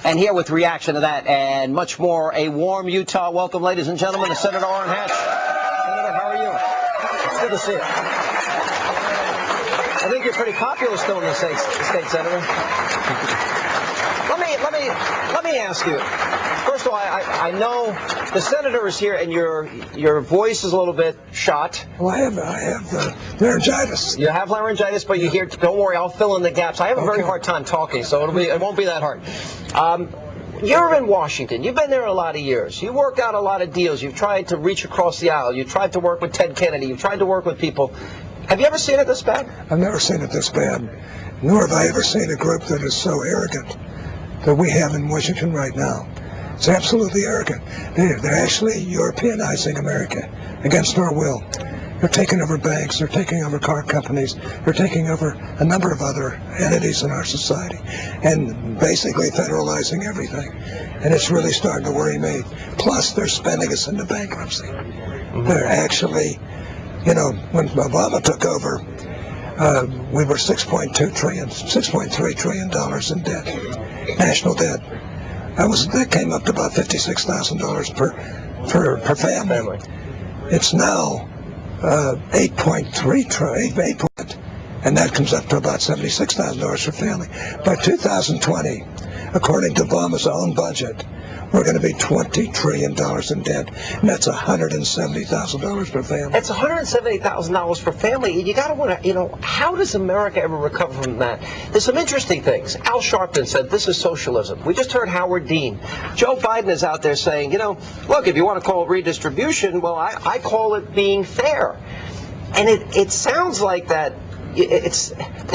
And here with reaction to that and much more, a warm Utah welcome, ladies and gentlemen, to Senator Orrin Hatch. Senator, how are you? It's good to see you. I think you're pretty popular still in the state, Senator. Let me ask you. First of all, I know the senator is here, and your voice is a little bit shot. Well, I have laryngitis. You have laryngitis, but you hear. Don't worry, I'll fill in the gaps. I have a very hard time talking, so it won't be that hard. You're in Washington. You've been there a lot of years. You worked out a lot of deals. You've tried to reach across the aisle. You tried to work with Ted Kennedy. You've tried to work with people. Have you ever seen it this bad? I've never seen it this bad, nor have I ever seen a group that is so arrogant that we have in Washington right now. It's absolutely arrogant. They're actually Europeanizing America against our will. They're taking over banks. They're taking over car companies. They're taking over a number of other entities in our society and basically federalizing everything. And it's really starting to worry me. Plus, they're spending us into bankruptcy. They're actually, you know, when Obama took over, we were $6.3 trillion in debt, national debt. That came up to about $56,000 per family. It's now 8.3 trillion, and that comes up to about $76,000 per family. By 2020, according to Obama's own budget, we're going to be $20 trillion in debt, and that's $170,000 per family. That's $170,000 per family. You got to want to, how does America ever recover from that? There's some interesting things. Al Sharpton said this is socialism. We just heard Howard Dean. Joe Biden is out there saying, look, if you want to call it redistribution, well, I call it being fair. And it sounds like that. Is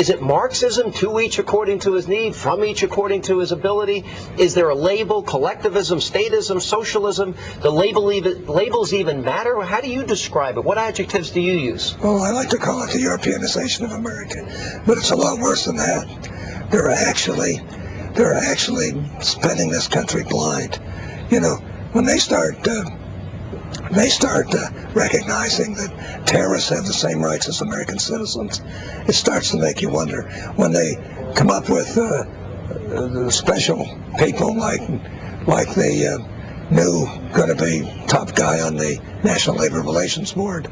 it Marxism, to each according to his need, from each according to his ability? Is there a label, collectivism, statism, socialism? The labels even matter? How do you describe it? What adjectives do you use? Well, I like to call it the Europeanization of America, but it's a lot worse than that. They're actually spending this country blind. When they start recognizing that terrorists have the same rights as American citizens, it starts to make you wonder. When they come up with special people like the new going-to-be top guy on the National Labor Relations Board,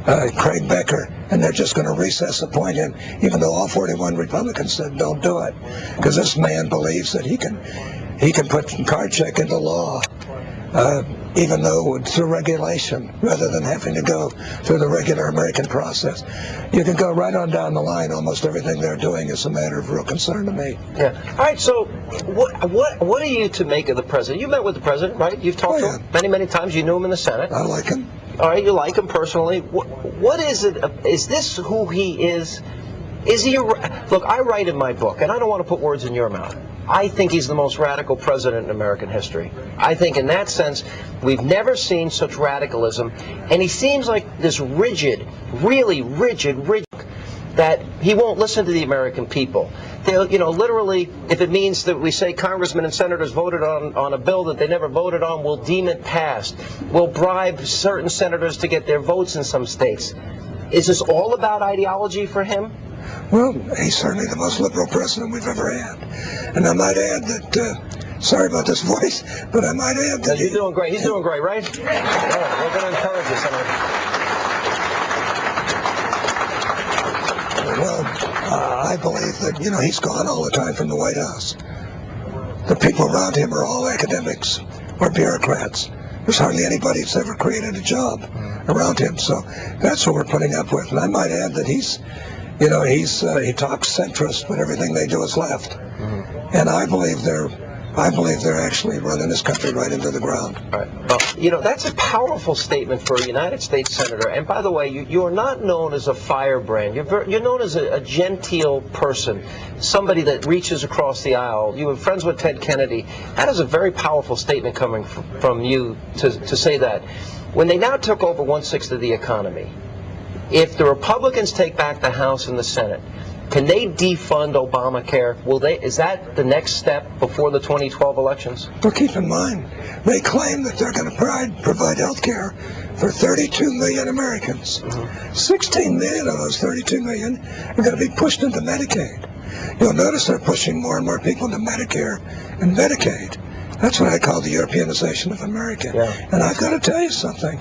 Craig Becker, and they're just going to appoint him, even though all 41 Republicans said don't do it, because this man believes that he can put card check into law. Even though it's through regulation, rather than having to go through the regular American process. You can go right on down the line. Almost everything they're doing is a matter of real concern to me. Yeah. All right, so what are you to make of the president? You met with the president, right? You've talked to him many times. You knew him in the Senate. I like him. All right, you like him personally. What is it? Is this who he is? Is he look, I write in my book, and I don't want to put words in your mouth. I think he's the most radical president in American history. I think in that sense, we've never seen such radicalism. And he seems like this really rigid, that he won't listen to the American people. They'll, literally, if it means that we say congressmen and senators voted on a bill that they never voted on, we'll deem it passed. We'll bribe certain senators to get their votes in some states. Is this all about ideology for him? Well, he's certainly the most liberal president we've ever had. And I might add that, sorry about this voice, but I might add that... He's doing great. He's doing great, right? All right, we're going to encourage you, Senator. Well, I believe that, he's gone all the time from the White House. The people around him are all academics or bureaucrats. There's hardly anybody that's ever created a job around him. So that's what we're putting up with. And I might add that he talks centrist, but everything they do is left. And I believe they're actually running this country right into the ground. All right. Well, that's a powerful statement for a United States senator. And by the way, you are not known as a firebrand. You're known as a genteel person, somebody that reaches across the aisle. You were friends with Ted Kennedy. That is a very powerful statement coming from you to say that. When they now took over 1/6 of the economy, if the Republicans take back the House and the Senate, Can they defund Obamacare? Is that the next step before the 2012 elections? But keep in mind, they claim that they're going to provide health care for 32 million Americans. 16 million of those 32 million are going to be pushed into Medicaid. You'll notice they're pushing more and more people into Medicare and Medicaid. That's what I call the Europeanization of America. Yeah. And I've got to tell you something.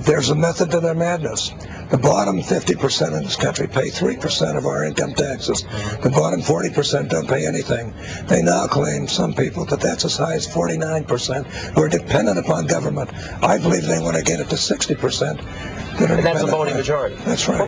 There's a method to their madness. The bottom 50% in this country pay 3% of our income taxes. The bottom 40% don't pay anything. They now claim, some people, that that's as high as 49% who are dependent upon government. I believe they want to get it to 60%. And that's a voting majority. That's right.